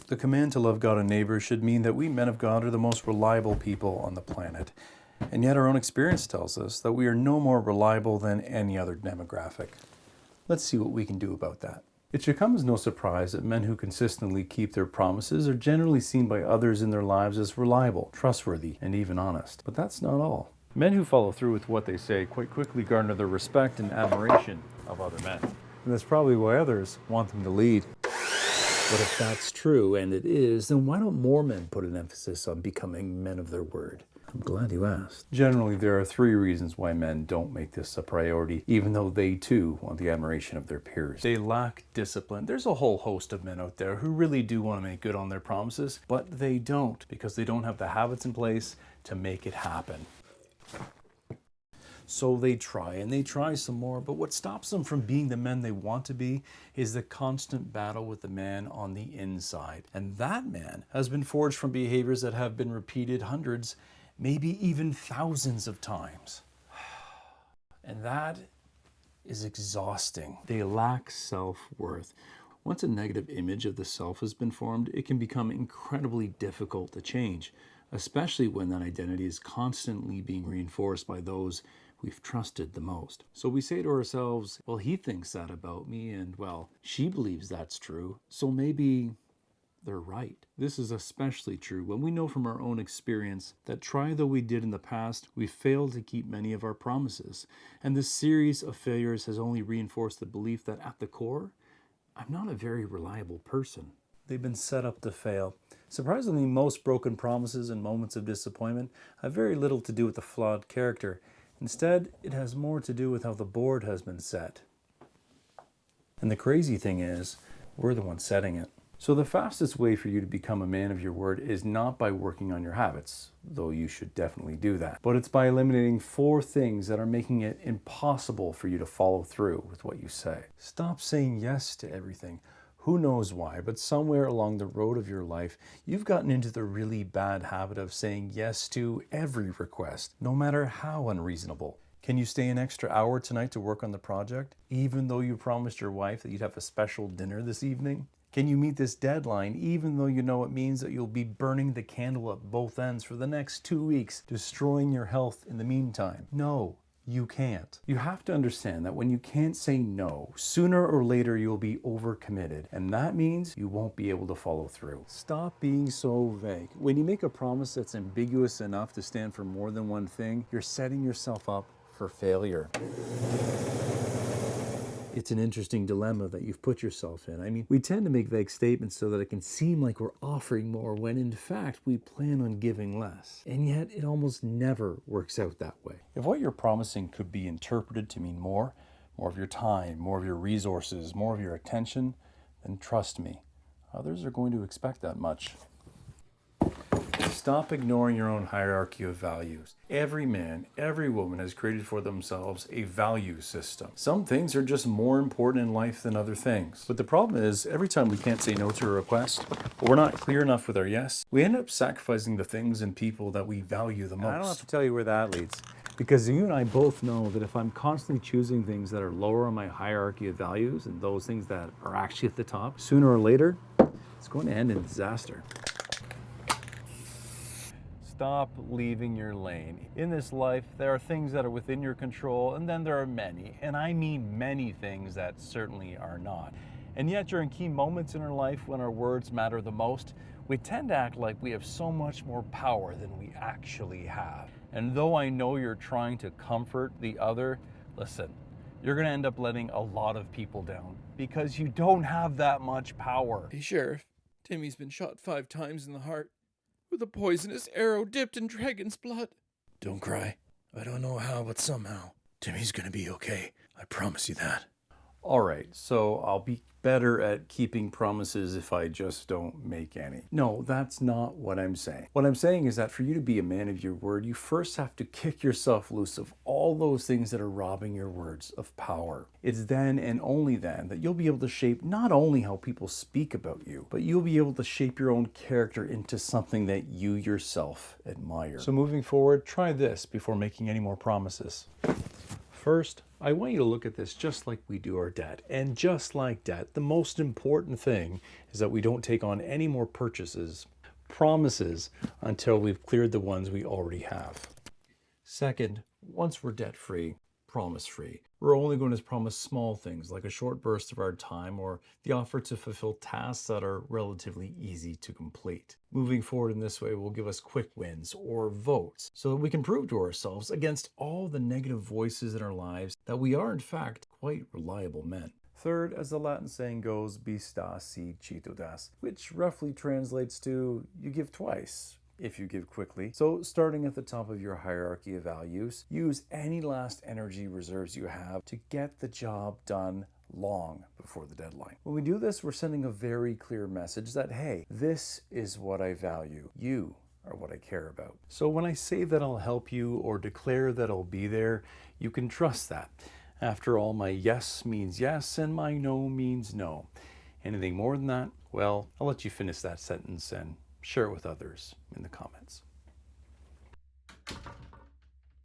The command to love God and neighbor should mean that we men of God are the most reliable people on the planet. And yet our own experience tells us that we are no more reliable than any other demographic. Let's see what we can do about that. It should come as no surprise that men who consistently keep their promises are generally seen by others in their lives as reliable, trustworthy, and even honest. But that's not all. Men who follow through with what they say quite quickly garner the respect and admiration of other men. And that's probably why others want them to lead. But if that's true, and it is, then why don't more men put an emphasis on becoming men of their word? I'm glad you asked. Generally, there are 3 reasons why men don't make this a priority, even though they too want the admiration of their peers. They lack discipline. There's a whole host of men out there who really do want to make good on their promises, but they don't because they don't have the habits in place to make it happen. So they try and they try some more, but what stops them from being the men they want to be is the constant battle with the man on the inside. And that man has been forged from behaviors that have been repeated hundreds, maybe even thousands of times. And that is exhausting. They lack self-worth. Once a negative image of the self has been formed, it can become incredibly difficult to change, especially when that identity is constantly being reinforced by those we've trusted the most. So we say to ourselves, well, he thinks that about me, and well, she believes that's true, so maybe they're right. This is especially true when we know from our own experience that try though we did in the past, we failed to keep many of our promises. And this series of failures has only reinforced the belief that at the core, I'm not a very reliable person. They've been set up to fail. Surprisingly, most broken promises and moments of disappointment have very little to do with the flawed character. Instead, it has more to do with how the board has been set. And the crazy thing is, we're the ones setting it. So the fastest way for you to become a man of your word is not by working on your habits, though you should definitely do that, but it's by eliminating 4 things that are making it impossible for you to follow through with what you say. Stop saying yes to everything. Who knows why, but somewhere along the road of your life, you've gotten into the really bad habit of saying yes to every request, no matter how unreasonable. Can you stay an extra hour tonight to work on the project, even though you promised your wife that you'd have a special dinner this evening? Can you meet this deadline, even though you know it means that you'll be burning the candle at both ends for the next 2 weeks, destroying your health in the meantime? No. You can't. You have to understand that when you can't say no, sooner or later you'll be overcommitted, and that means you won't be able to follow through. Stop being so vague. When you make a promise that's ambiguous enough to stand for more than one thing, you're setting yourself up for failure. It's an interesting dilemma that you've put yourself in. I mean, we tend to make vague statements so that it can seem like we're offering more when in fact we plan on giving less. And yet it almost never works out that way. If what you're promising could be interpreted to mean more of your time, more of your resources, more of your attention, then trust me, others are going to expect that much. Stop ignoring your own hierarchy of values. Every man, every woman has created for themselves a value system. Some things are just more important in life than other things. But the problem is, every time we can't say no to a request, or we're not clear enough with our yes, we end up sacrificing the things and people that we value the most. I don't have to tell you where that leads. Because you and I both know that if I'm constantly choosing things that are lower on my hierarchy of values and those things that are actually at the top, sooner or later, it's going to end in disaster. Stop leaving your lane. In this life, there are things that are within your control, and then there are many, and I mean many things that certainly are not. And yet, during key moments in our life when our words matter the most, we tend to act like we have so much more power than we actually have. And though I know you're trying to comfort the other, listen, you're gonna end up letting a lot of people down because you don't have that much power. Hey, Sheriff. Timmy's been shot 5 times in the heart with a poisonous arrow dipped in dragon's blood. Don't cry. I don't know how, but somehow, Timmy's gonna be okay. I promise you that. All right, so I'll be better at keeping promises if I just don't make any. No, that's not what I'm saying. What I'm saying is that for you to be a man of your word, you first have to kick yourself loose of all those things that are robbing your words of power. It's then and only then that you'll be able to shape not only how people speak about you, but you'll be able to shape your own character into something that you yourself admire. So moving forward, try this before making any more promises. First, I want you to look at this just like we do our debt. And just like debt, the most important thing is that we don't take on any more promises until we've cleared the ones we already have. Second, once we're debt-free, promise-free, we're only going to promise small things like a short burst of our time or the offer to fulfill tasks that are relatively easy to complete. Moving forward in this way will give us quick wins or votes so that we can prove to ourselves against all the negative voices in our lives that we are in fact quite reliable men. Third, as the Latin saying goes, bis das si cito das, which roughly translates to you give twice if you give quickly. So starting at the top of your hierarchy of values, use any last energy reserves you have to get the job done long before the deadline. When we do this, we're sending a very clear message that, hey, this is what I value. You are what I care about. So when I say that I'll help you or declare that I'll be there, you can trust that. After all, my yes means yes and my no means no. Anything more than that, well, I'll let you finish that sentence and share it with others in the comments.